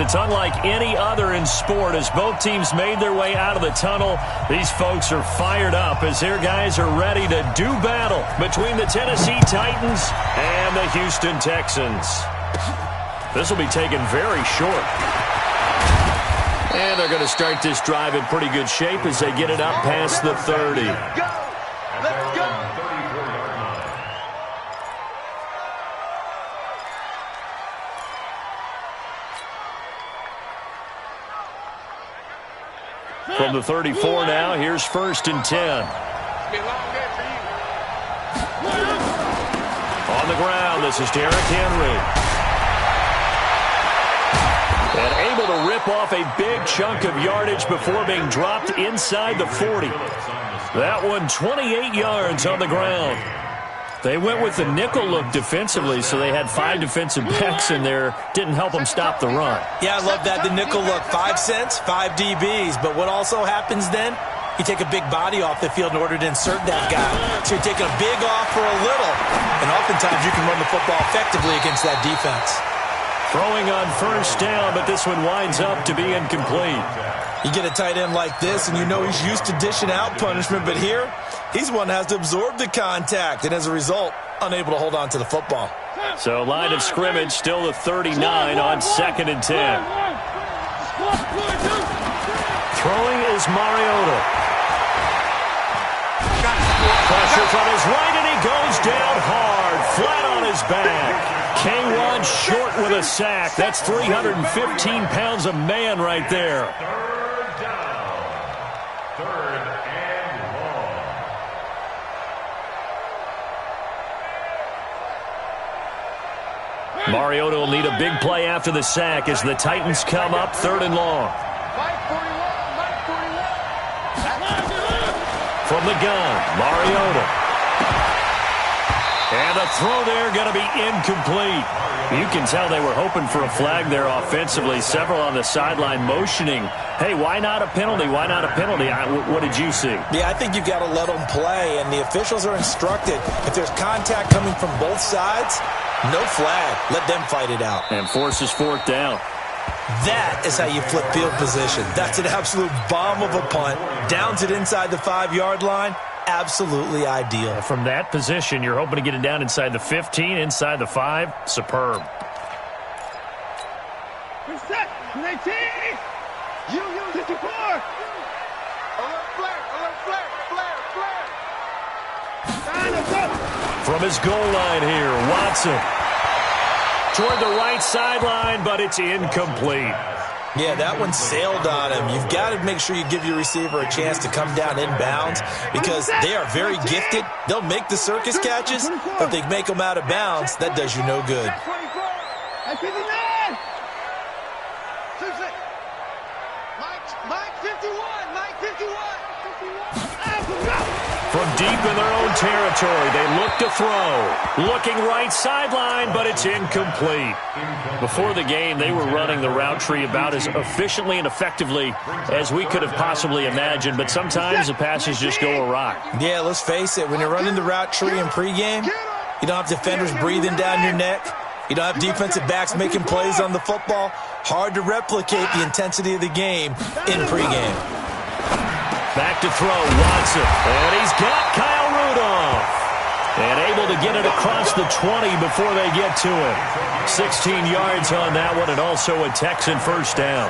It's unlike any other in sport. As both teams made their way out of the tunnel, these folks are fired up as their guys are ready to do battle between the Tennessee Titans and the Houston Texans. This will be taken very short. And they're going to start this drive in pretty good shape as they get it up past the 30. Let's go! From the 34 now, here's 1st and 10. On the ground, this is Derrick Henry. And able to rip off a big chunk of yardage before being dropped inside the 40. That one 28 yards on the ground. They went with the nickel look defensively, so they had 5 defensive backs in there. Didn't help them stop the run. Yeah, I love that, the nickel look. 5 cents, 5 DBs. But what also happens then? You take a big body off the field in order to insert that guy. So you're taking a big off for a little. And oftentimes you can run the football effectively against that defense. Throwing on 1st down, but this one winds up to be incomplete. You get a tight end like this, and you know he's used to dishing out punishment. But here, he's one that has to absorb the contact, and as a result, unable to hold on to the football. So line of scrimmage still the 39 on 2nd and 10. Throwing is Mariota. Pressure from his right, and he goes down hard, flat on his back. K1 short with a sack. That's 315 pounds of man right there. 3rd down. 3rd and long. Mariota will need a big play after the sack as the Titans come up 3rd and long. From the gun, Mariota. And the throw there going to be incomplete. You can tell they were hoping for a flag there offensively. Several on the sideline motioning, hey, why not a penalty? Why not a penalty? What did you see? Yeah, I think you've got to let them play, and the officials are instructed. If there's contact coming from both sides, no flag. Let them fight it out. And forces 4th down. That is how you flip field position. That's an absolute bomb of a punt. Downs it inside the 5-yard line. Absolutely ideal. From that position, you're hoping to get it down inside the 15, inside the 5. Superb. Set, 19. You, 54. Alert, flare. From his goal line here, Watson. Toward the right sideline, but it's incomplete. Yeah, that one sailed on him. You've got to make sure you give your receiver a chance to come down inbounds because they are very gifted. They'll make the circus catches, but if they make them out of bounds, that does you no good. From deep in their own territory, they look to throw. Looking right sideline, but it's incomplete. Before the game, they were running the route tree about as efficiently and effectively as we could have possibly imagined, but sometimes the passes just go awry. Yeah, let's face it, when you're running the route tree in pregame, you don't have defenders breathing down your neck. You don't have defensive backs making plays on the football. Hard to replicate the intensity of the game in pregame. Back to throw, Watson. And he's got Kyle Rudolph. And able to get it across the 20 before they get to him. 16 yards on that one, and also a Texan 1st down.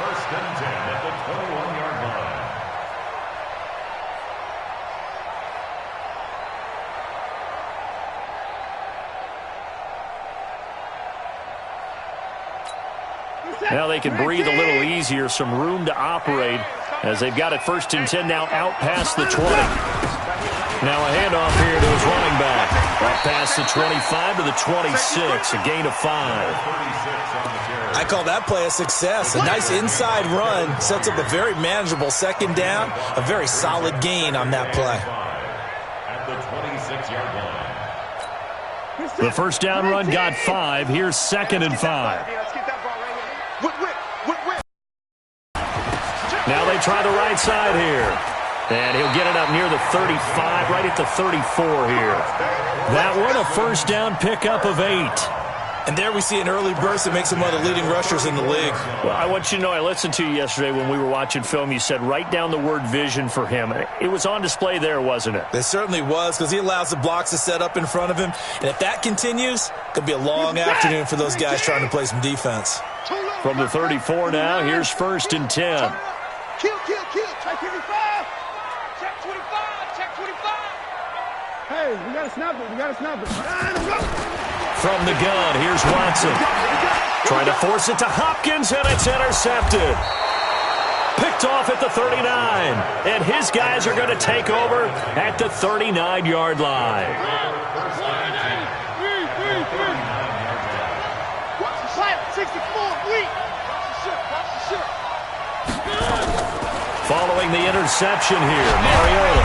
1st and 10 at the 21-yard line. Now they can breathe a little easier, some room to operate as they've got it 1st and 10 now out past the 20. Now a handoff here to his running back. Up past the 25 to the 26, a gain of 5. I call that play a success. A nice inside run sets up a very manageable 2nd down, a very solid gain on that play. At the 26-yard line. The 1st down run got 5. Here's 2nd and 5. Now they try the right side here. And he'll get it up near the 35, right at the 34 here. That one, a 1st down pickup of 8. And there we see an early burst that makes him one of the leading rushers in the league. Well, I want you to know, I listened to you yesterday when we were watching film. You said write down the word vision for him. It was on display there, wasn't it? It certainly was, because he allows the blocks to set up in front of him. And if that continues, it could be a long afternoon for those guys trying to play some defense. From the 34 now, here's 1st and 10. Kill. Check 25. Check 25. Check 25. Hey, we got to snap it. From the gun, here's Watson. Trying to force it to Hopkins, and it's intercepted. Picked off at the 39. And his guys are going to take over at the 39-yard line. Watch the shot. 64, weak. Watch the shot. Following the interception here, Mariota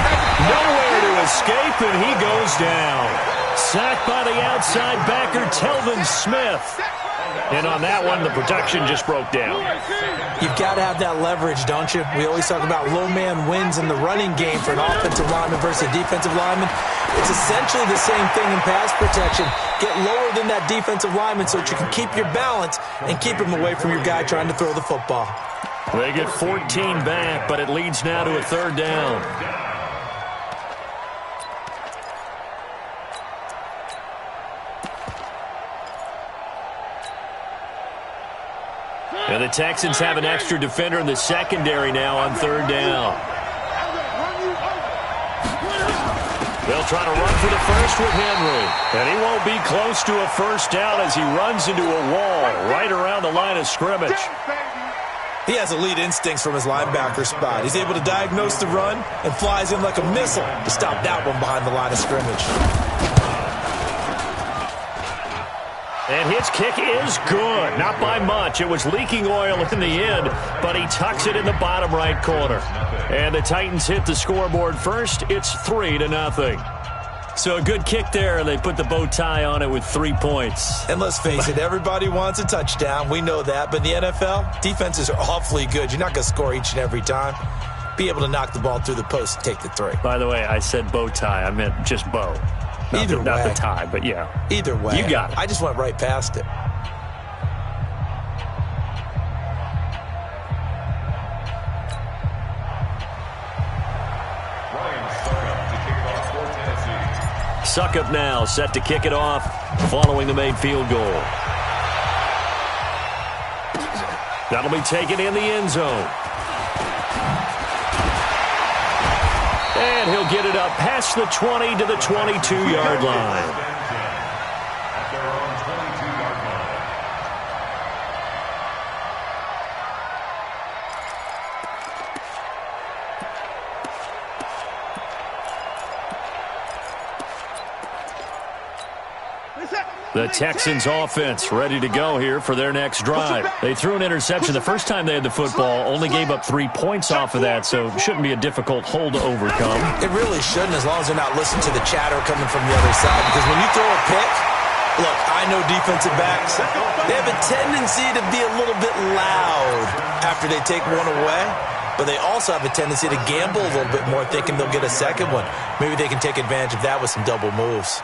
nowhere to escape, and he goes down. Sacked by the outside backer, Telvin Smith. And on that one, the protection just broke down. You've got to have that leverage, don't you? We always talk about low man wins in the running game for an offensive lineman versus a defensive lineman. It's essentially the same thing in pass protection. Get lower than that defensive lineman so that you can keep your balance and keep him away from your guy trying to throw the football. They get 14 back, but it leads now to a 3rd down. And the Texans have an extra defender in the secondary now on 3rd down. They'll try to run for the first with Henry. And he won't be close to a 1st down as he runs into a wall right around the line of scrimmage. He has elite instincts from his linebacker spot. He's able to diagnose the run and flies in like a missile to stop that one behind the line of scrimmage. And his kick is good. Not by much. It was leaking oil in the end, but he tucks it in the bottom right corner. And the Titans hit the scoreboard first. It's 3-0. So a good kick there, and they put the bow tie on it with 3 points. And let's face it, everybody wants a touchdown. We know that. But in the NFL, defenses are awfully good. You're not going to score each and every time. Be able to knock the ball through the post and take the 3. By the way, I said bow tie. I meant just bow. Not the tie, but yeah. Either way. You got it. I just went right past it. Suckup now, set to kick it off, following the made field goal. That'll be taken in the end zone. And he'll get it up past the 20 to the 22-yard line. The Texans offense ready to go here for their next drive. They threw an interception the first time they had the football, only gave up 3 points off of that, so it shouldn't be a difficult hole to overcome. It really shouldn't, as long as they're not listening to the chatter coming from the other side, because when you throw a pick, look, I know defensive backs, they have a tendency to be a little bit loud after they take one away, but they also have a tendency to gamble a little bit more, thinking they'll get a second one. Maybe they can take advantage of that with some double moves.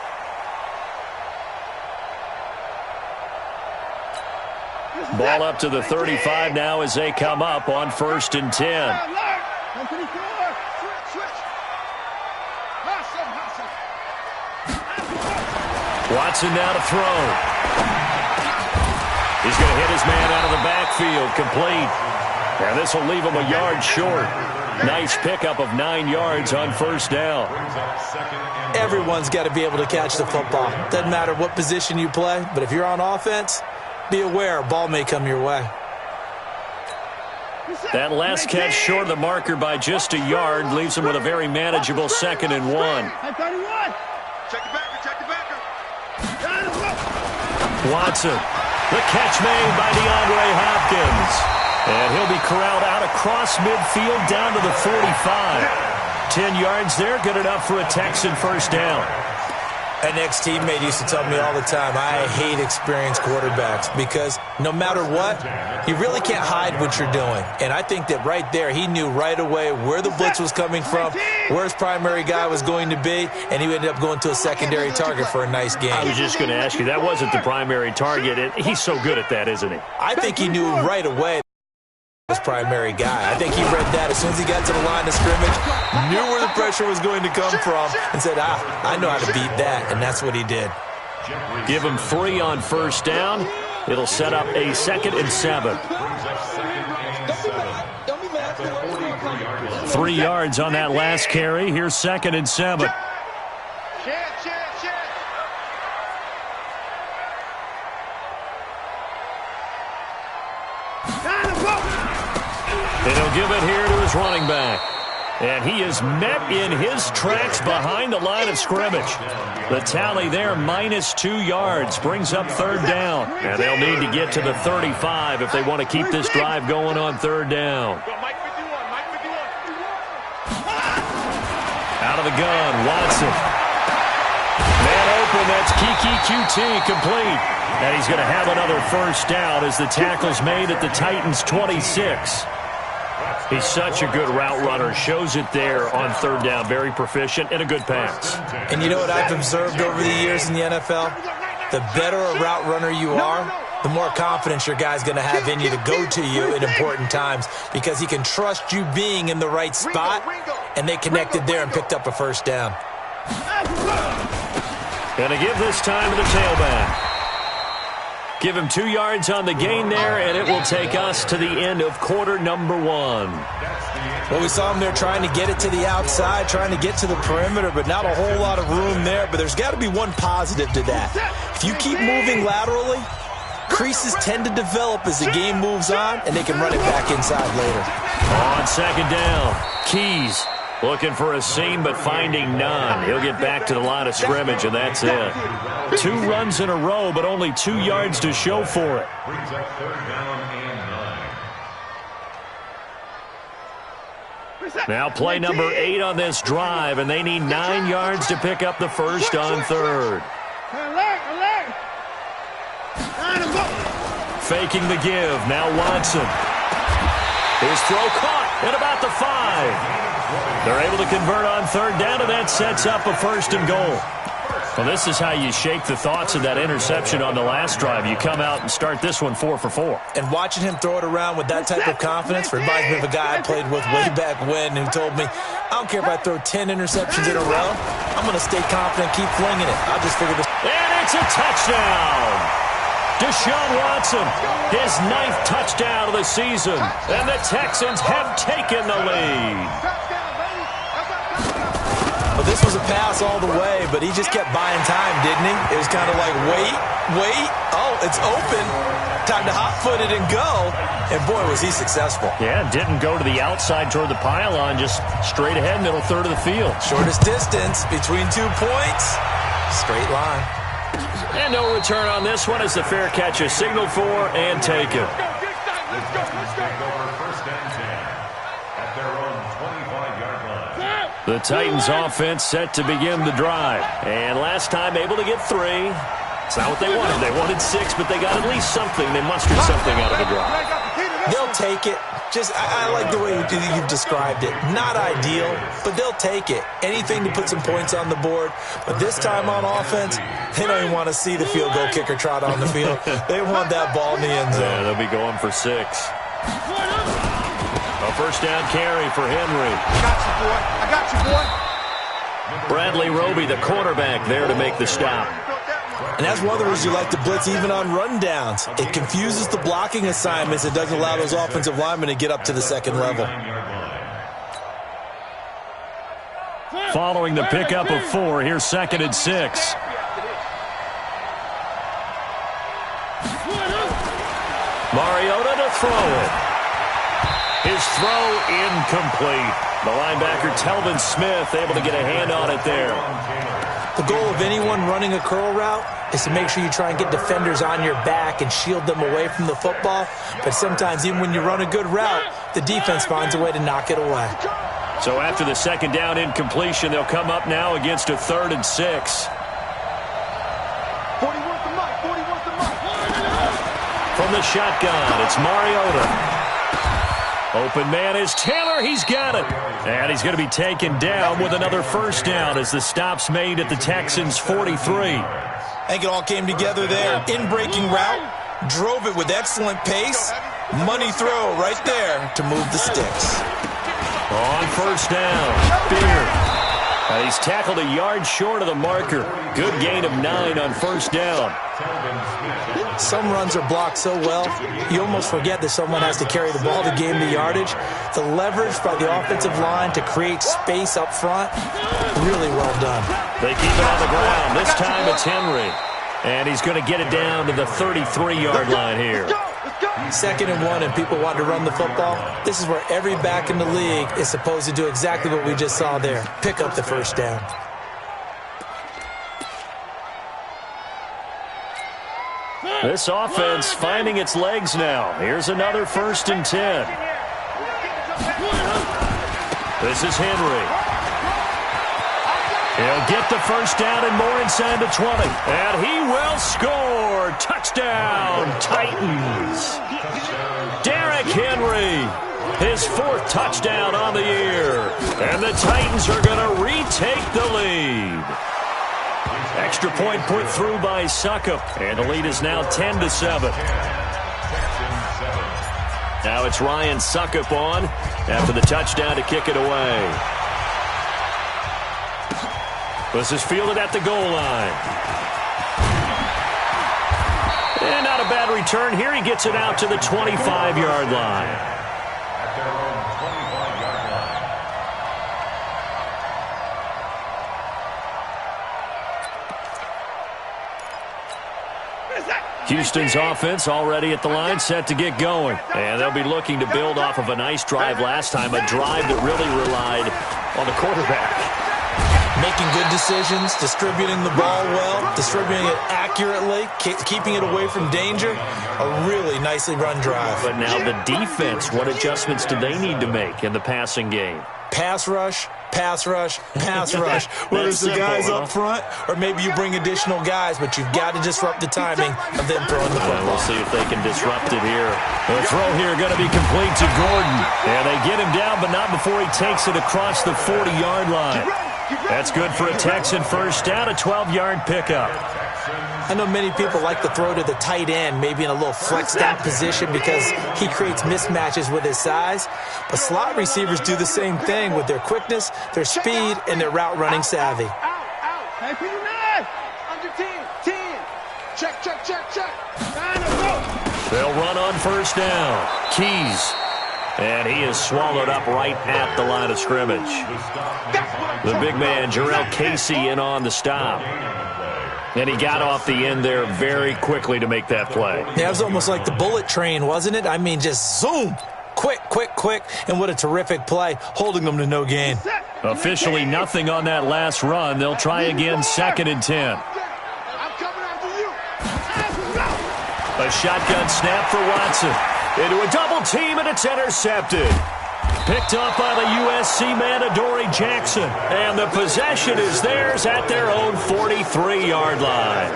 Ball up to the 35 now as they come up on 1st and 10. Watson now to throw. He's going to hit his man out of the backfield, complete. And this will leave him a yard short. Nice pickup of 9 yards on 1st down. Everyone's got to be able to catch the football. Doesn't matter what position you play, but if you're on offense, be aware, a ball may come your way. That last catch short of the marker by just a yard leaves him with a very manageable 2nd and 1. Check the backer. Watson, the catch made by DeAndre Hopkins. And he'll be corralled out across midfield down to the 45. 10 yards there, good enough for a Texan 1st down. An ex-teammate used to tell me all the time, I hate experienced quarterbacks because no matter what, you really can't hide what you're doing. And I think that right there, he knew right away where the blitz was coming from, where his primary guy was going to be, and he ended up going to a secondary target for a nice game. I was just going to ask you, that wasn't the primary target. He's so good at that, isn't he? I think he knew right away his primary guy. I think he read that as soon as he got to the line of scrimmage, knew where the pressure was going to come from, and said, I know how to beat that, and that's what he did. Give him 3 on first down. It'll set up a 2nd and 7. 3 yards on that last carry. Here's 2nd and 7. And he'll give it here to his running back. And he is met in his tracks behind the line of scrimmage. The tally there, -2 yards, brings up 3rd down. And they'll need to get to the 35 if they want to keep this drive going on 3rd down. Out of the gun, Watson. Man open, that's Kiki QT, complete. And he's going to have another first down as the tackle's made at the Titans' 26. He's such a good route runner. Shows it there on 3rd down. Very proficient and a good pass. And you know what I've observed over the years in the NFL? The better a route runner you are, the more confidence your guy's going to have in you to go to you at important times because he can trust you being in the right spot, and they connected there and picked up a first down. Going to give this time to the tailback. Give him 2 yards on the gain there, and it will take us to the end of quarter number 1. Well, we saw him there trying to get it to the outside, trying to get to the perimeter, but not a whole lot of room there. But there's got to be one positive to that. If you keep moving laterally, creases tend to develop as the game moves on, and they can run it back inside later. On 2nd down, Keys looking for a seam, but finding none. He'll get back to the line of scrimmage, and that's it. 2 runs in a row, but only 2 yards to show for it. Brings up 3rd down and 9. Now play number 8 on this drive, and they need 9 yards to pick up the first on 3rd. Faking the give. Now Watson. His throw caught at about the 5. They're able to convert on 3rd down, and that sets up a 1st and goal. Well, this is how you shake the thoughts of that interception on the last drive. You come out and start this one 4 for 4. And watching him throw it around with that type of confidence reminds me of a guy I played with way back when who told me, I don't care if I throw 10 interceptions in a row. I'm going to stay confident, keep flinging it. I'll just figure this. And it's a touchdown. Deshaun Watson, his 9th touchdown of the season. And the Texans have taken the lead. Well, this was a pass all the way, but he just kept buying time, didn't he? It was kind of like, wait. Oh, it's open. Time to hot-foot it and go. And, boy, was he successful. Yeah, didn't go to the outside toward the pylon, just straight ahead, middle third of the field. Shortest distance between 2 points. Straight line. And no return on this one as the fair catch is signaled for and taken. Let's go. Take over 1st and 10 at their own 25-yard line. The Titans offense set to begin the drive. And last time able to get 3. It's not what they wanted. They wanted 6, but they got at least something. They mustered something out of the drive. They'll take it. I like the way you've described it. Not ideal, but they'll take it. Anything to put some points on the board. But this time on offense, they don't even want to see the field goal kicker trot on the field. They want that ball in the end zone. Yeah, they'll be going for 6. A 1st down carry for Henry. I got you, boy. Bradley Roby, the quarterback, there to make the stop. And that's one of the reasons you like to blitz even on rundowns. It confuses the blocking assignments. It doesn't allow those offensive linemen to get up to the 2nd level. Following the pickup of 4, here's 2nd and 6. Mariota to throw it. His throw incomplete. The linebacker, Telvin Smith, able to get a hand on it there. The goal of anyone running a curl route is to make sure you try and get defenders on your back and shield them away from the football. But sometimes even when you run a good route, the defense finds a way to knock it away. So after the 2nd down incompletion, they'll come up now against a 3rd and 6. From the shotgun, it's Mariota. Open man is Taylor. He's got it. And he's going to be taken down with another first down as the stop's made at the Texans' 43. I think it all came together there. In-breaking route, drove it with excellent pace. Money throw right there to move the sticks. On first down, Beard. He's tackled a yard short of the marker. Good gain of 9 on first down. Some runs are blocked so well, you almost forget that someone has to carry the ball to gain the yardage. The leverage by the offensive line to create space up front, really well done. They keep it on the ground. This time it's Henry. And he's going to get it down to the 33-yard line here. 2nd and 1 and people want to run the football. This is where every back in the league is supposed to do exactly what we just saw there. Pick up the first down. This offense finding its legs now. Here's another 1st and 10. This is Henry. He'll get the first down and more inside the 20. And he will score. Touchdown, Titans. Derrick Henry, his 4th touchdown on the year. And the Titans are going to retake the lead. Extra point put through by Succop. And the lead is now 10-7. Now it's Ryan Succop on after the touchdown to kick it away. This is fielded at the goal line. And not a bad return here. He gets it out to the 25-yard line. At their own 25-yard line. Houston's offense already at the line, set to get going. And they'll be looking to build off of a nice drive last time, a drive that really relied on the quarterback. Making good decisions, distributing the ball well, distributing it accurately, keeping it away from danger. A really nicely run drive. But now the defense, what adjustments do they need to make in the passing game? Pass rush, pass rush, pass rush. Whether it's the guys up front or maybe you bring additional guys, but you've got to disrupt the timing of them throwing the football. We'll see if they can disrupt it here. The throw here going to be complete to Gordon. And they get him down, but not before he takes it across the 40-yard line. That's good for a Texan first down, a 12-yard pickup. I know many people like to throw to the tight end, maybe in a little flexed out position because he creates mismatches with his size. But slot receivers do the same thing with their quickness, their speed, and their route running savvy. Hey, pretty nice. Under 10. Check. They'll run on first down. Keys. And he is swallowed up right at the line of scrimmage. The big man, Jarrell Casey, in on the stop. And he got off the end there very quickly to make that play. Yeah, it was almost like the bullet train, wasn't it? I mean, just zoom. Quick. And what a terrific play, holding them to no gain. Officially nothing on that last run. They'll try again, 2nd and 10. A shotgun snap for Watson. Into a double team, and it's intercepted. Picked up by the USC man, Adoree Jackson. And the possession is theirs at their own 43-yard line.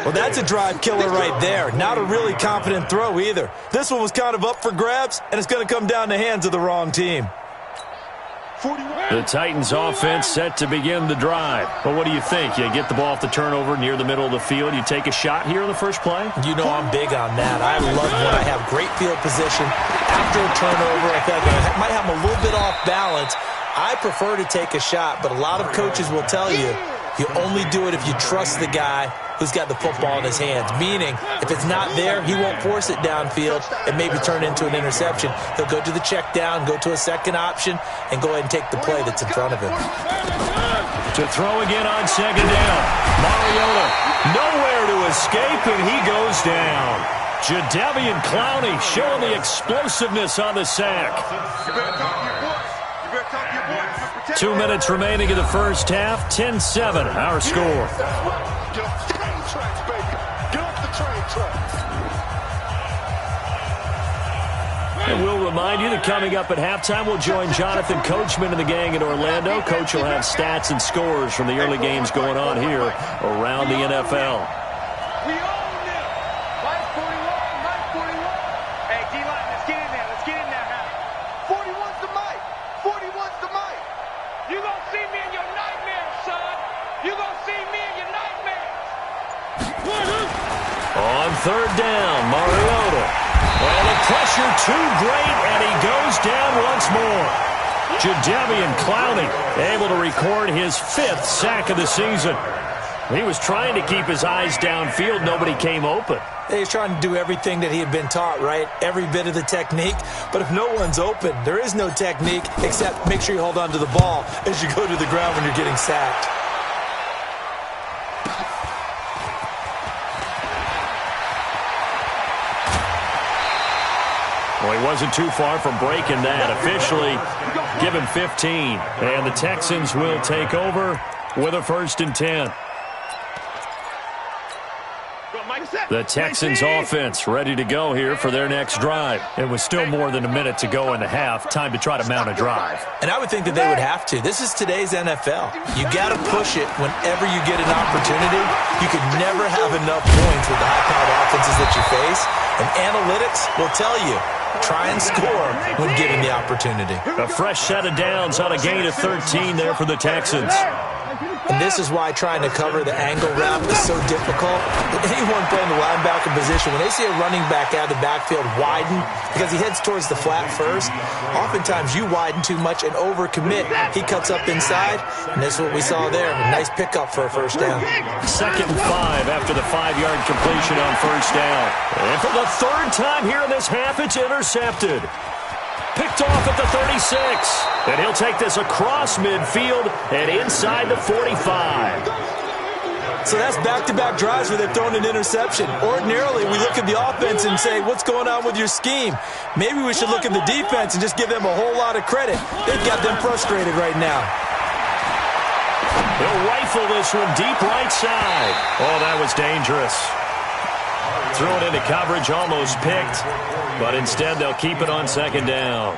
Well, that's a drive killer right there. Not a really confident throw either. This one was kind of up for grabs, and it's going to come down the hands of the wrong team. The Titans offense set to begin the drive. But what do you think? You get the ball off the turnover near the middle of the field. You take a shot here in the first play? You know I'm big on that. I love when I have great field position. After a turnover, I feel like I might have a little bit off balance. I prefer to take a shot, but a lot of coaches will tell you, you only do it if you trust the guy who's got the football in his hands. Meaning, if it's not there, he won't force it downfield and maybe turn it into an interception. He'll go to the check down, go to a second option, and go ahead and take the play that's in front of him. To throw again on 2nd down. Mariota nowhere to escape, and he goes down. Jadeveon Clowney showing the explosiveness on the sack. 2 minutes remaining in the first half. 10-7, our score. And we'll remind you that coming up at halftime, we'll join Jonathan Coachman and the gang in Orlando. Coach will have stats and scores from the early games going on here around the NFL. down. Mariota. And the pressure too great, and he goes down once more. Jadeveon Clowney able to record his 5th sack of the season. He was trying to keep his eyes downfield. Nobody came open. He's trying to do everything that he had been taught, right? Every bit of the technique. But if no one's open, there is no technique except make sure you hold on to the ball as you go to the ground when you're getting sacked. Well, he wasn't too far from breaking that. Officially, give him 15. And the Texans will take over with a 1st and 10. The Texans offense ready to go here for their next drive. It was still more than a minute to go in the half. Time to try to mount a drive. And I would think that they would have to. This is today's NFL. You got to push it whenever you get an opportunity. You could never have enough points with the high-powered offenses that you face. And analytics will tell you, try and score when given the opportunity. A fresh set of downs on a gain of 13 there for the Texans. And this is why trying to cover the angle route is so difficult. Anyone playing the linebacker position, when they see a running back out of the backfield widen, because he heads towards the flat first, oftentimes you widen too much and overcommit. He cuts up inside, and this is what we saw there. A nice pickup for a 1st down. 2nd and 5 after the 5-yard completion on 1st down. And for the 3rd time here in this half, it's intercepted. Picked off at the 36. And he'll take this across midfield and inside the 45. So that's back-to-back drives where they've thrown an interception. Ordinarily, we look at the offense and say, what's going on with your scheme? Maybe we should look at the defense and just give them a whole lot of credit. They've got them frustrated right now. He'll rifle this one deep right side. Oh, that was dangerous. Threw it into coverage, almost picked. But instead, they'll keep it on 2nd down.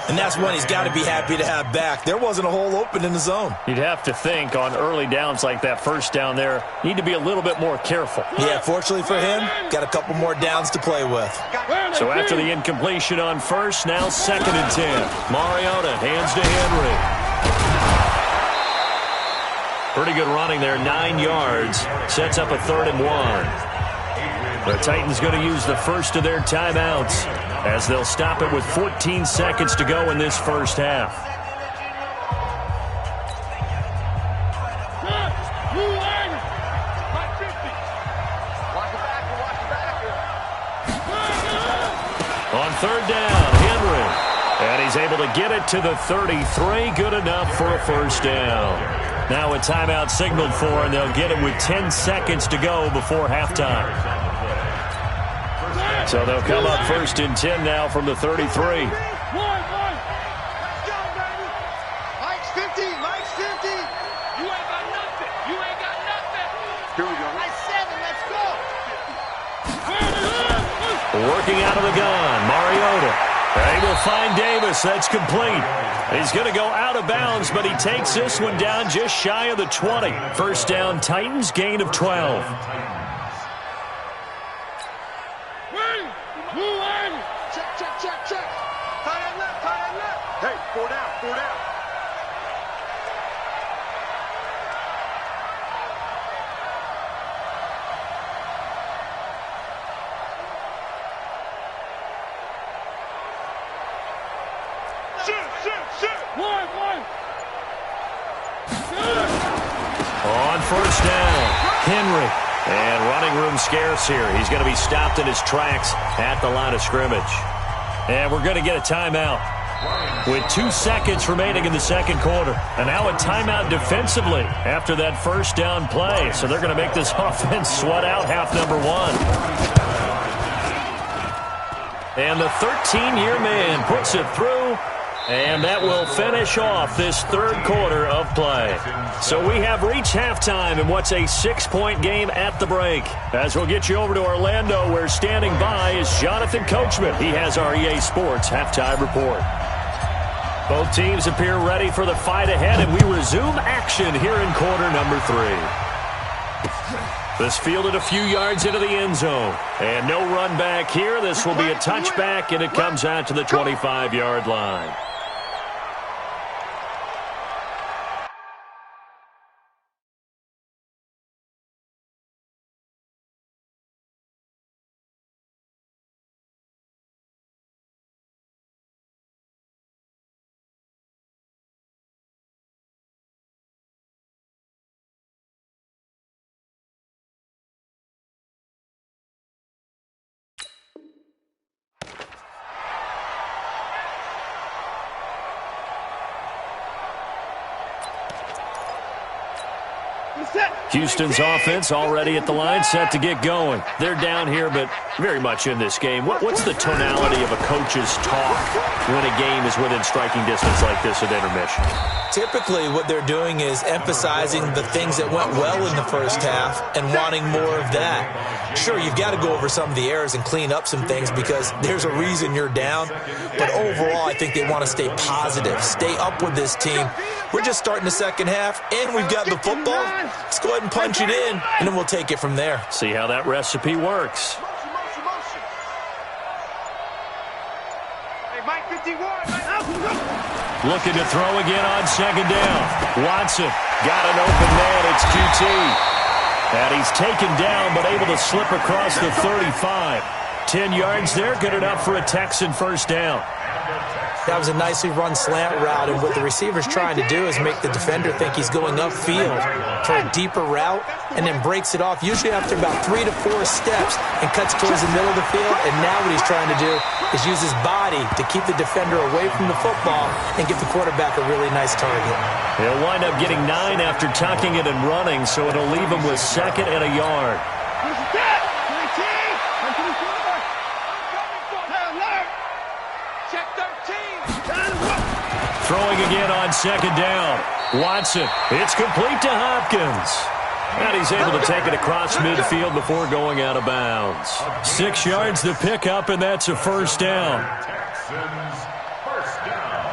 And that's one he's got to be happy to have back. There wasn't a hole open in the zone. You'd have to think on early downs like that 1st down there, need to be a little bit more careful. Yeah, fortunately for him, got a couple more downs to play with. So after the incompletion on 1st, now 2nd and 10. Mariota hands to Henry. Pretty good running there, 9 yards. Sets up a 3rd and 1. The Titans going to use the first of their timeouts as they'll stop it with 14 seconds to go in this 1st half. On 3rd down, Henry. And he's able to get it to the 33. Good enough for a 1st down. Now a timeout signaled for, and they'll get it with 10 seconds to go before halftime. So they'll come up 1st and 10 now from the 33. Mike's 50. Mike's 50. You ain't got nothing. You ain't got nothing. Here we go. I said it. Let's go. Working out of the gun, Mariota. They will find Davis. That's complete. He's going to go out of bounds, but he takes this one down just shy of the 20. 1st down, Titans, gain of 12. Check. Tie that left. Hey, 4 down. Shoot. One. On 1st down, Henry. And running room scarce here. He's going to be stopped in his tracks at the line of scrimmage. And we're going to get a timeout with 2 seconds remaining in the 2nd quarter. And now a timeout defensively after that 1st down play. So they're going to make this offense sweat out half number 1. And the 13-year man puts it through. And that will finish off this 3rd quarter of play. So we have reached halftime in what's a 6-point game at the break. As we'll get you over to Orlando, where standing by is Jonathan Coachman. He has our EA Sports halftime report. Both teams appear ready for the fight ahead, and we resume action here in quarter number 3. This fielded a few yards into the end zone. And no run back here. This will be a touchback, and it comes out to the 25-yard line. Houston's offense already at the line, set to get going. They're down here, but very much in this game. What's the tonality of a coach's talk when a game is within striking distance like this at intermission? Typically, what they're doing is emphasizing the things that went well in the first half and wanting more of that. Sure, you've got to go over some of the errors and clean up some things because there's a reason you're down. But overall, I think they want to stay positive, stay up with this team. We're just starting the second half, and we've got the football. Let's go ahead and punch it in, and then we'll take it from there. See how that recipe works. Hey, Mike 51. Looking to throw again on second down. Watson got an open man. It's QT. And he's taken down but able to slip across the 35. 10 yards there, good enough for a Texan first down. That was a nicely run slant route, and what the receiver's trying to do is make the defender think he's going upfield for a deeper route and then breaks it off, usually after about 3 to 4 steps, and cuts towards the middle of the field. And now what he's trying to do is use his body to keep the defender away from the football and give the quarterback a really nice target. He'll wind up getting 9 after tucking it and running, so it'll leave him with second and a yard. Throwing again on second down. Watson, it's complete to Hopkins. And he's able to take it across midfield before going out of bounds. 6 yards to pick up, and that's a first down. Texans first down.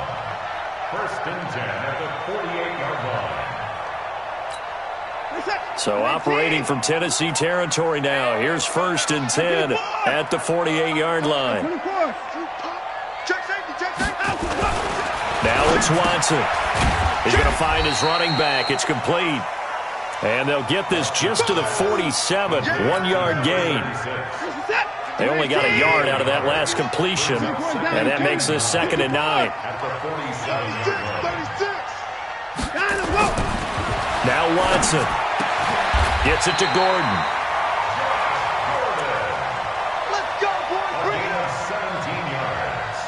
First and 10 at the 48-yard line. So operating from Tennessee territory now. Here's first and 10 at the 48-yard line. Now it's Watson. He's going to find his running back. It's complete. And they'll get this just to the 47. 1-yard gain. They only got a yard out of that last completion. And that makes this second and 9. Now Watson. Gets it to Gordon. Let's go, boys. Bring it. 17 yards.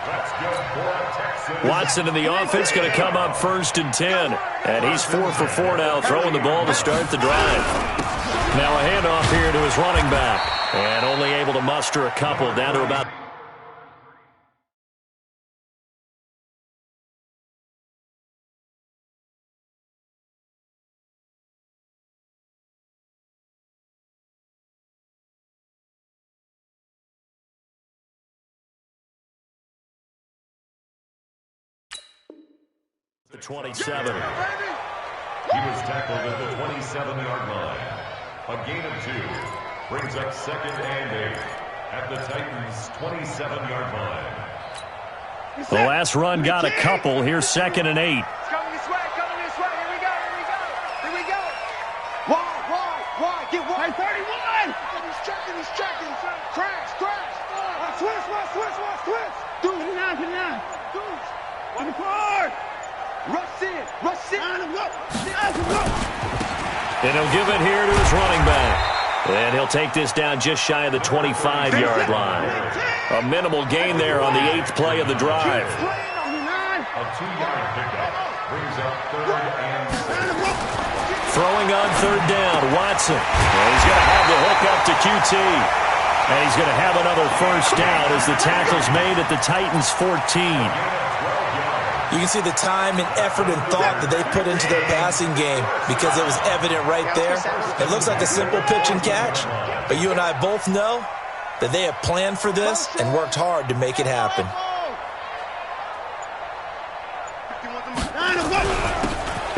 That's good for a Texan. Watson in the offense going to come up first and 10. And he's 4 for 4 now, throwing the ball to start the drive. Now a handoff here to his running back. And only able to muster a couple, down to about... the 27. He was tackled at the 27-yard line. A gain of 2 brings up second and 8 at the Titans' 27-yard line. The last run got a couple. Here's second and 8. It's coming this way, Here we go, Here we go. Wide. Get wide. Hey, 31. He's checking. Crash. Switch. Dude, 59. Dude. 24. Rush in. And he'll give it here to his running back. And he'll take this down just shy of the 25-yard line. A minimal gain there on the 8th play of the drive. A 2-yard pickup brings up third and 6. Throwing on third down, Watson. And he's going to have the hook up to QT. And he's going to have another first down as the tackle's made at the Titans' 14. You can see the time and effort and thought that they put into their passing game because it was evident right there. It looks like a simple pitch and catch, but you and I both know that they have planned for this and worked hard to make it happen.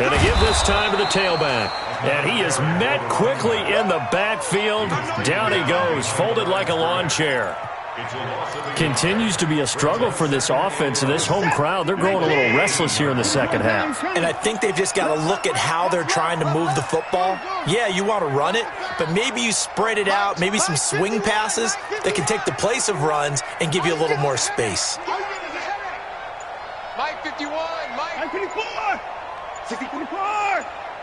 And to give this time to the tailback. And he is met quickly in the backfield. Down he goes, folded like a lawn chair. Continues to be a struggle for this offense and this home crowd. They're growing a little restless here in the second half. And I think they've just got to look at how they're trying to move the football. Yeah, you want to run it, but maybe you spread it out, maybe some swing passes that can take the place of runs and give you a little more space. Mike 51, Mike 54, 64.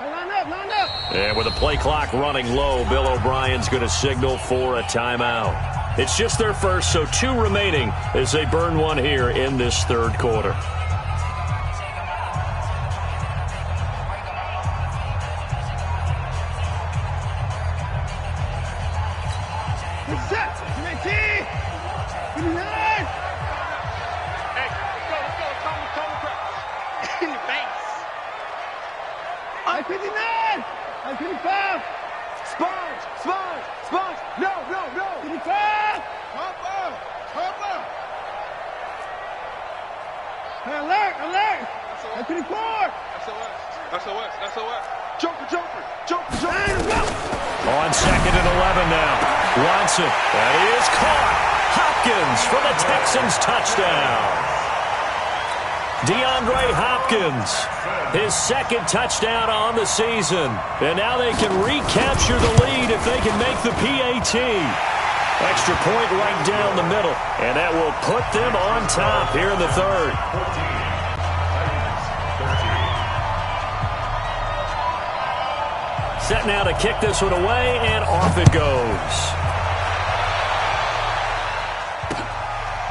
Line up. And with the play clock running low, Bill O'Brien's going to signal for a timeout. It's just their first, so 2 remaining as they burn one here in this third quarter. Good set. 19. 59. Hey, let's go. Come crack. In the face. I 59. I 55. Sponge. No. 55. Hopper. Hey, alert. I 54. SOS. Joker. On 2nd and 11 now. Wants it. That is caught. Hopkins for the Texans touchdown. DeAndre Hopkins, his 2nd touchdown on the season. And now they can recapture the lead if they can make the PAT. Extra point right down the middle. And that will put them on top here in the 3rd. Set now to kick this one away, and off it goes.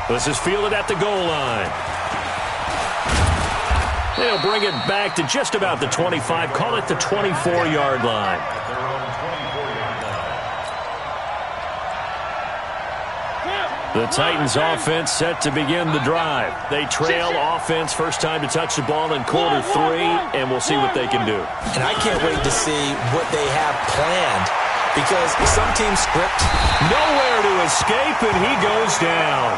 This is fielded at the goal line. They'll bring it back to just about the 25, call it the 24-yard line. The Titans offense set to begin the drive. They trail offense, first time to touch the ball in quarter 3, and we'll see what they can do. And I can't wait to see what they have planned, because some teams script. Nowhere to escape, and he goes down.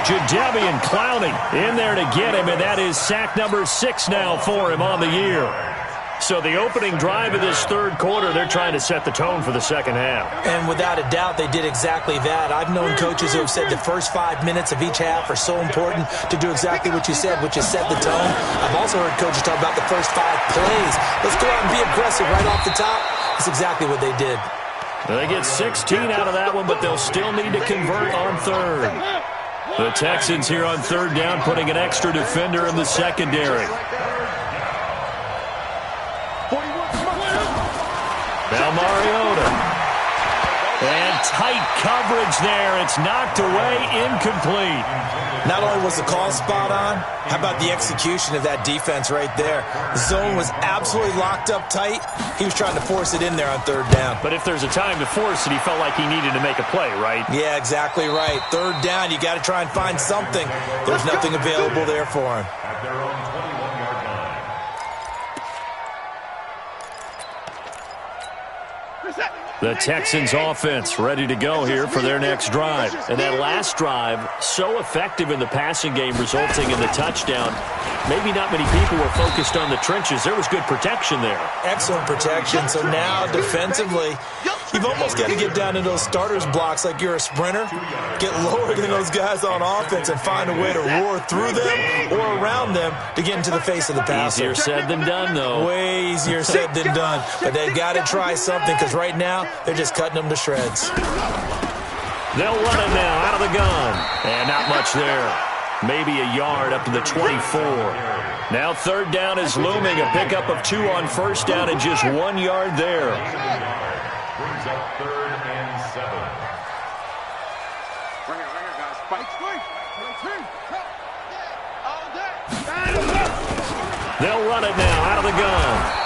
Jadeveon Clowney in there to get him, and that is sack number 6 now for him on the year. So the opening drive of this 3rd quarter, they're trying to set the tone for the 2nd half. And without a doubt, they did exactly that. I've known coaches who have said the first 5 minutes of each half are so important to do exactly what you said, which is set the tone. I've also heard coaches talk about the first 5 plays. Let's go out and be aggressive right off the top. That's exactly what they did. They get 16 out of that one, but they'll still need to convert on 3rd. The Texans here on 3rd down, putting an extra defender in the secondary. Now Mariota. And tight coverage there. It's knocked away, incomplete. Not only was the call spot on, how about the execution of that defense right there? The zone was absolutely locked up tight. He was trying to force it in there on 3rd down. But if there's a time to force it, he felt like he needed to make a play, right? Yeah, exactly right. 3rd down, you got to try and find something. There's nothing available there for him. At their own 21-yard line. The Texans offense ready to go here for their next drive. And that last drive, so effective in the passing game, resulting in the touchdown. Maybe not many people were focused on the trenches. There was good protection there. Excellent protection. So now defensively, you've almost got to get down to those starters blocks like you're a sprinter. Get lower than those guys on offense and find a way to roar through them or around them to get into the face of the passer. Easier said than done, though. Way easier said than done. But they've got to try something, because right now they're just cutting them to shreds. They'll run it now out of the gun. And not much there. Maybe a yard up to the 24. Now 3rd down is looming. A pickup of 2 on 1st down and just 1 yard there. Brings up 3rd and 7. Right here, guys. Fight. They'll run it now out of the gun.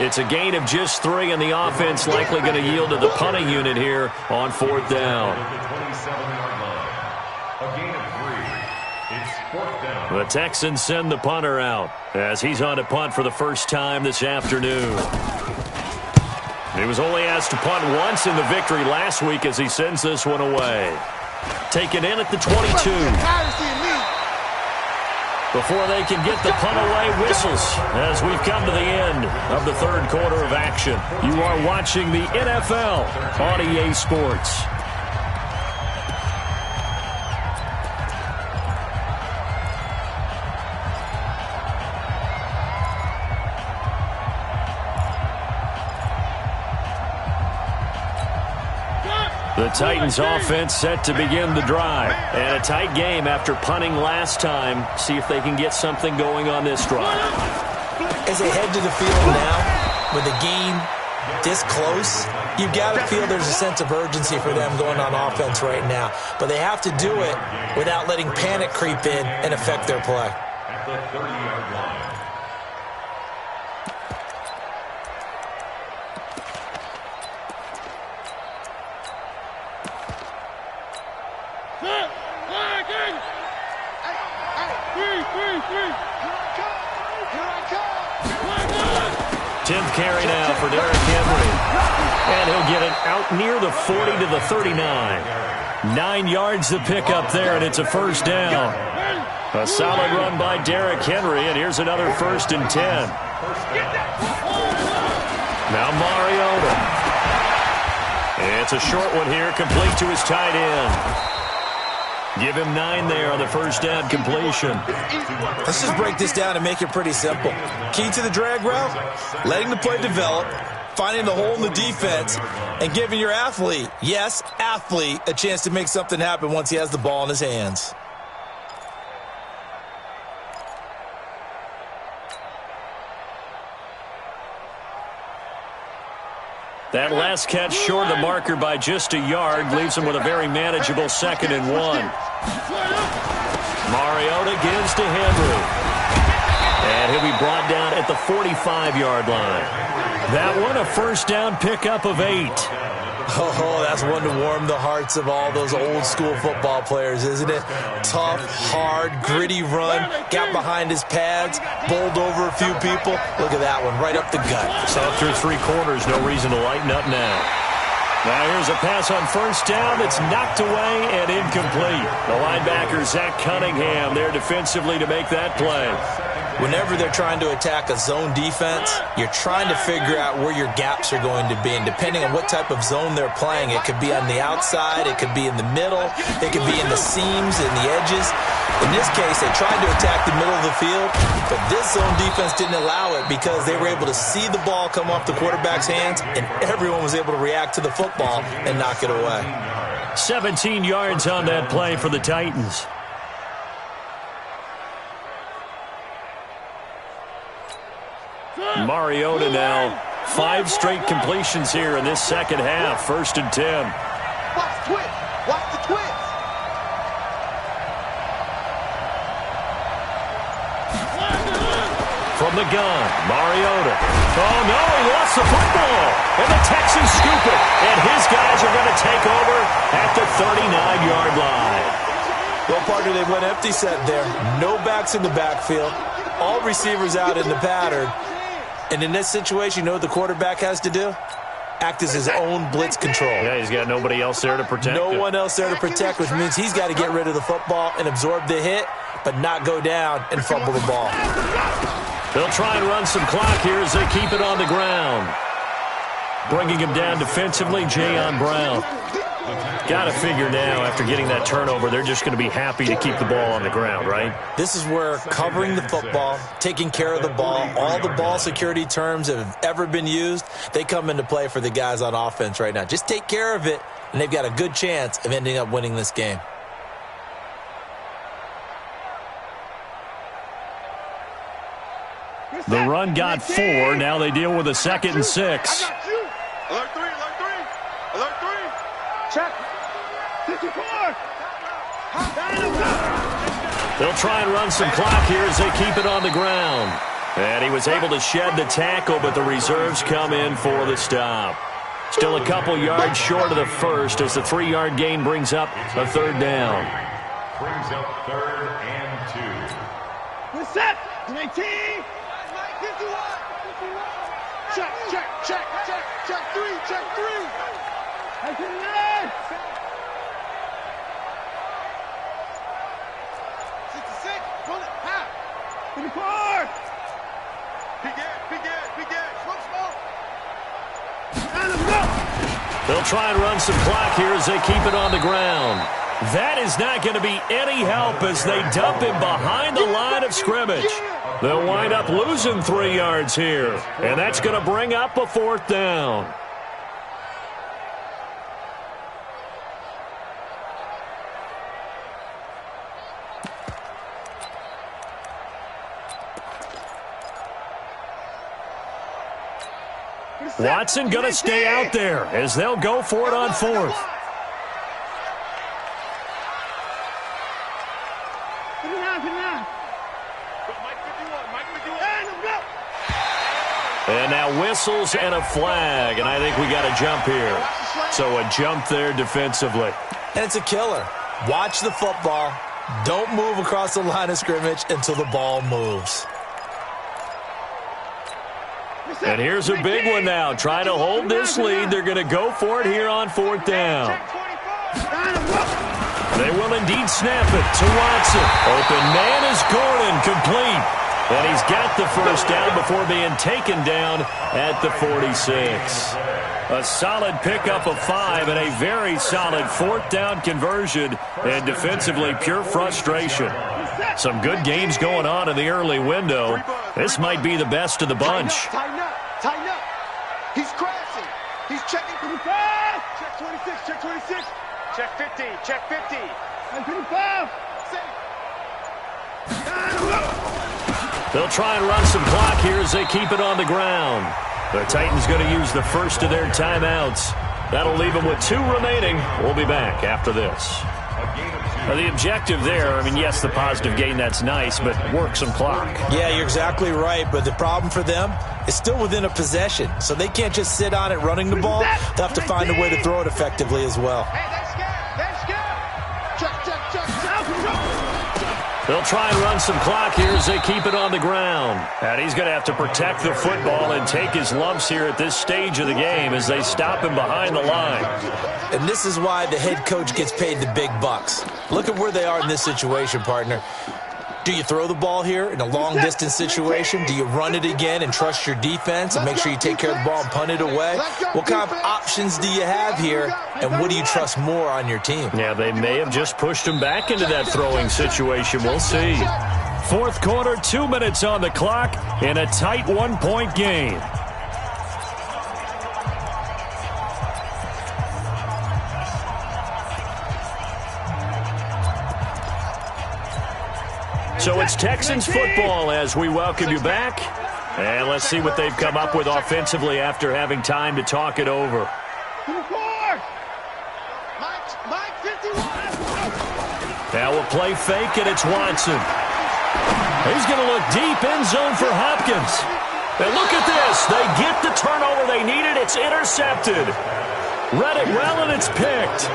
It's a gain of just 3, and the offense likely going to yield to the punting unit here on 4th down. A gain of 3. It's 4th down. The Texans send the punter out as he's on to punt for the first time this afternoon. He was only asked to punt once in the victory last week as he sends this one away. Taken in at the 22. Before they can get the punt away, whistles as we've come to the end of the 3rd quarter of action. You are watching the NFL on EA Sports. The Titans offense set to begin the drive. And a tight game after punting last time. See if they can get something going on this drive. As they head to the field now, with the game this close, you've got to feel there's a sense of urgency for them going on offense right now. But they have to do it without letting panic creep in and affect their play. At the 30-yard line. carry now for Derrick Henry. And he'll get it out near the 40 to the 39. 9 yards to pick up there, and it's a first down. A solid run by Derrick Henry, and here's another 1st and 10. Now Mariota. It's a short one here, complete to his tight end. Give him 9 there on the first down completion. Let's just break this down and make it pretty simple. Key to the drag route, letting the play develop, finding the hole in the defense, and giving your athlete, yes, athlete, a chance to make something happen once he has the ball in his hands. That last catch short of the marker by just a yard leaves him with a very manageable 2nd and 1. Mariota gives to Henry. And he'll be brought down at the 45-yard line. That one, a first down pickup of 8. Oh, that's one to warm the hearts of all those old-school football players, isn't it? Tough, hard, gritty run, got behind his pads, bowled over a few people. Look at that one, right up the gut. So through 3 quarters, no reason to lighten up now. Now here's a pass on first down that's knocked away and incomplete. The linebacker, Zach Cunningham, there defensively to make that play. Whenever they're trying to attack a zone defense, you're trying to figure out where your gaps are going to be. And depending on what type of zone they're playing, it could be on the outside, it could be in the middle, it could be in the seams and the edges. In this case, they tried to attack the middle of the field, but this zone defense didn't allow it because they were able to see the ball come off the quarterback's hands, and everyone was able to react to the football and knock it away. 17 yards on that play for the Titans. Mariota now, 5 straight completions here in this second half. 1st and 10. Watch the twist. Watch the twist. From the gun, Mariota. Oh, no, he lost the football. And the Texans scoop it. And his guys are going to take over at the 39-yard line. Well, partner, they went empty set there. No backs in the backfield. All receivers out in the pattern. And in this situation, you know what the quarterback has to do? Act as his own blitz control. Yeah, he's got nobody else there to protect him. No one else there to protect, which means he's got to get rid of the football and absorb the hit, but not go down and fumble the ball. They'll try and run some clock here as they keep it on the ground. Bringing him down defensively, Jayon Brown. Got to figure now, after getting that turnover, they're just going to be happy to keep the ball on the ground, right? This is where covering the football, taking care of the ball, all the ball security terms that have ever been used, they come into play for the guys on offense right now. Just take care of it, and they've got a good chance of ending up winning this game. The run got 4. Now they deal with a 2nd and 6. Alert 3, alert 3. Alert 3. Check. 64. They'll try and run some clock here as they keep it on the ground. And he was able to shed the tackle, but the reserves come in for the stop. Still a couple yards short of the first as the 3-yard gain brings up a 3rd down. Brings up 3rd and 2. We're set. 19. Check, check, check, check, check 3, check 3. I can learn. 66, roll it, half. 54. Begin, smoke, smoke. And let's go. They'll try and run some clock here as they keep it on the ground. That is not going to be any help as they dump him behind the line of scrimmage. They'll wind up losing 3 yards here, and that's going to bring up a 4th down. Watson going to stay out there as they'll go for it on 4th. And now whistles and a flag, and I think we got a jump here. So a jump there defensively. And it's a killer. Watch the football. Don't move across the line of scrimmage until the ball moves. And here's a big one now. Trying to hold this lead. They're going to go for it here on 4th down. They will indeed snap it to Watson. Open man is Gordon, complete. And he's got the first down before being taken down at the 46. A solid pickup of 5 and a very solid 4th down conversion. And defensively, pure frustration. Some good games going on in the early window. This might be the best of the bunch. Tighten up, tighten up. He's crashing. He's checking 25. Check 26, check 26. Check 50, check 50. 25. They'll try and run some clock here as they keep it on the ground. The Titans going to use the first of their timeouts. That'll leave them with 2 remaining. We'll be back after this. The objective there, I mean, yes, the positive gain, that's nice, but work some clock. Yeah, you're exactly right, but the problem for them is still within a possession, so they can't just sit on it running the ball. They'll have to find a way to throw it effectively as well. They'll try and run some clock here as they keep it on the ground. And he's going to have to protect the football and take his lumps here at this stage of the game as they stop him behind the line. And this is why the head coach gets paid the big bucks. Look at where they are in this situation, partner. Do you throw the ball here in a long-distance situation? Do you run it again and trust your defense and make sure you take care of the ball and punt it away? What kind of options do you have here, and what do you trust more on your team? Yeah, they may have just pushed him back into that throwing situation. We'll see. 4th quarter, 2 minutes on the clock in a tight 1-point game. So it's Texans football as we welcome you back. And let's see what they've come up with offensively after having time to talk it over. Now we'll play fake, and it's Watson. He's going to look deep end zone for Hopkins. And look at this. They get the turnover they needed. It's intercepted. Read it well, and it's picked.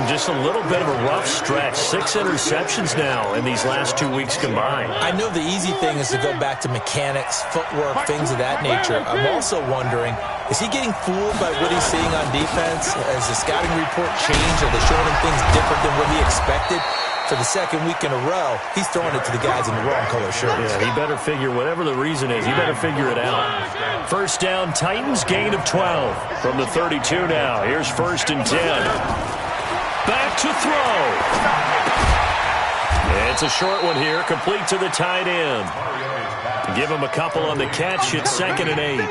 Just a little bit of a rough stretch. 6 interceptions now in these last 2 weeks combined. I know the easy thing is to go back to mechanics, footwork, things of that nature. I'm also wondering, is he getting fooled by what he's seeing on defense? Has the scouting report changed? Are they showing him things different than what he expected? For the 2nd week in a row, he's throwing it to the guys in the wrong color shirts. Yeah, he better figure, whatever the reason is, he better figure it out. First down, Titans, gain of 12. From the 32 now, here's 1st and 10. Back to throw. It's a short one here, complete to the tight end. Give him a couple on the catch. It's 2nd and 8.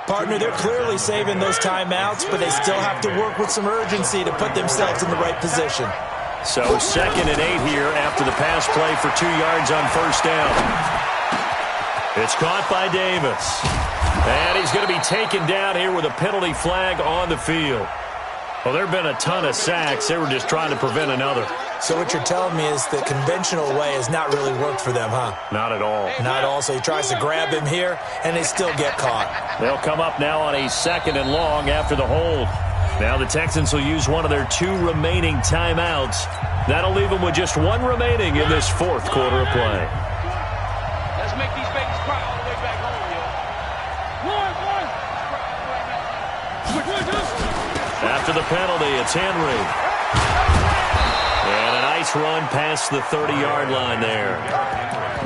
Partner, they're clearly saving those timeouts, but they still have to work with some urgency to put themselves in the right position. So 2nd and 8 here after the pass play for 2 yards on 1st down. It's caught by Davis. And he's going to be taken down here with a penalty flag on the field. Well, there have been a ton of sacks. They were just trying to prevent another. So what you're telling me is the conventional way has not really worked for them, huh? Not at all. Not at all. So he tries to grab him here, and they still get caught. They'll come up now on a 2nd and long after the hold. Now the Texans will use one of their 2 remaining timeouts. That'll leave them with just 1 remaining in this 4th quarter of play. Let's make these babies cry all the way back home, yo. After the penalty, it's Henry. And a nice run past the 30-yard line there.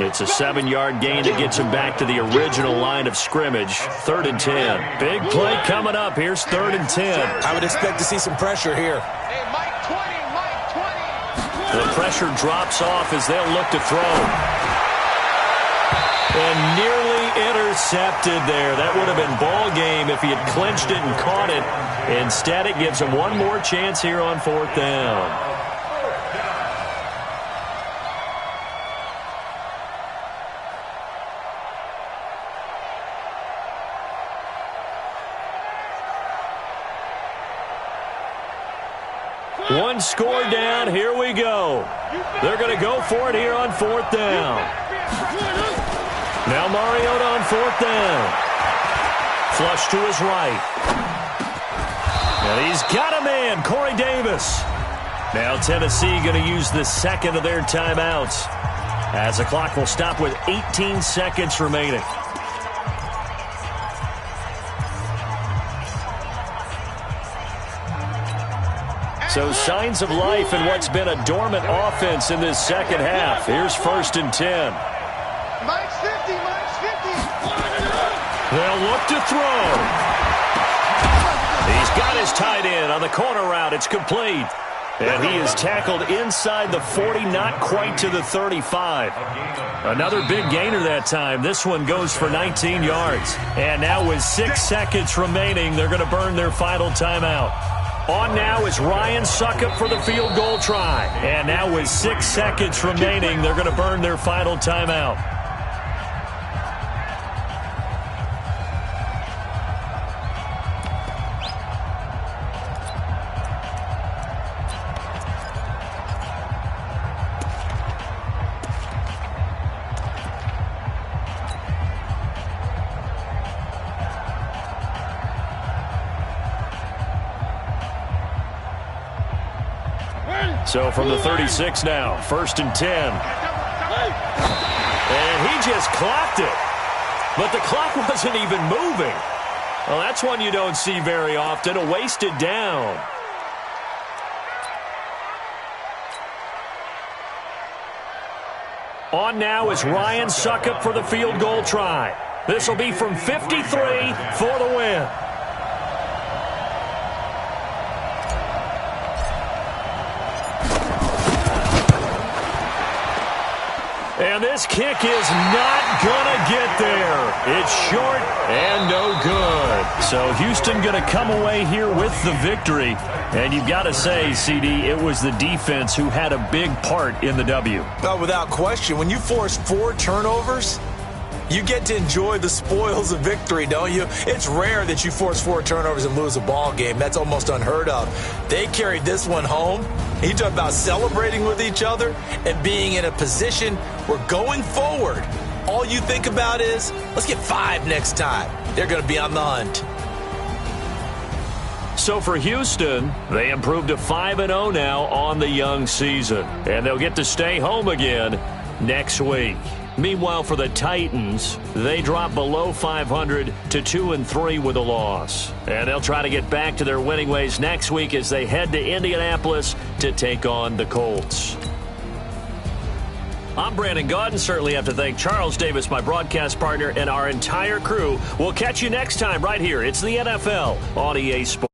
It's a 7-yard gain that gets him back to the original line of scrimmage. 3rd and 10. Big play coming up. Here's 3rd and 10. I would expect to see some pressure here. Hey, Mike 20, Mike 20. The pressure drops off as they'll look to throw. And nearly intercepted there. That would have been ball game if he had clinched it and caught it. Instead, it gives him one more chance here on 4th down. One score down. Here we go. They're going to go for it here on 4th down. Now Mariota on 4th down. Flush to his right. And he's got a man, Corey Davis. Now Tennessee going to use the 2nd of their timeouts as the clock will stop with 18 seconds remaining. So signs of life in what's been a dormant offense in this second half. Here's 1st and 10. Mike's 50, Mike's 50. They'll look to throw. He's got his tight end on the corner route. It's complete. And he is tackled inside the 40, not quite to the 35. Another big gainer that time. This one goes for 19 yards. And now with 6 seconds remaining, they're going to burn their final timeout. On now is Ryan Suckup for the field goal try. And now with 6 seconds remaining, they're going to burn their final timeout. So from the 36 now, 1st and 10. And he just clocked it. But the clock wasn't even moving. Well, that's one you don't see very often, a wasted down. On now is Ryan Suckup for the field goal try. This will be from 53 for the win. And this kick is not going to get there. It's short and no good. So Houston going to come away here with the victory. And you've got to say, CD, it was the defense who had a big part in the W. Well, without question, when you force 4 turnovers, you get to enjoy the spoils of victory, don't you? It's rare that you force 4 turnovers and lose a ball game. That's almost unheard of. They carried this one home. You talk about celebrating with each other and being in a position where going forward, all you think about is, let's get 5 next time. They're going to be on the hunt. So for Houston, they improved to 5-0 now on the young season. And they'll get to stay home again next week. Meanwhile, for the Titans, they drop below 500 to 2-3 with a loss. And they'll try to get back to their winning ways next week as they head to Indianapolis to take on the Colts. I'm Brandon Gaudin. Certainly have to thank Charles Davis, my broadcast partner, and our entire crew. We'll catch you next time right here. It's the NFL on EA Sports.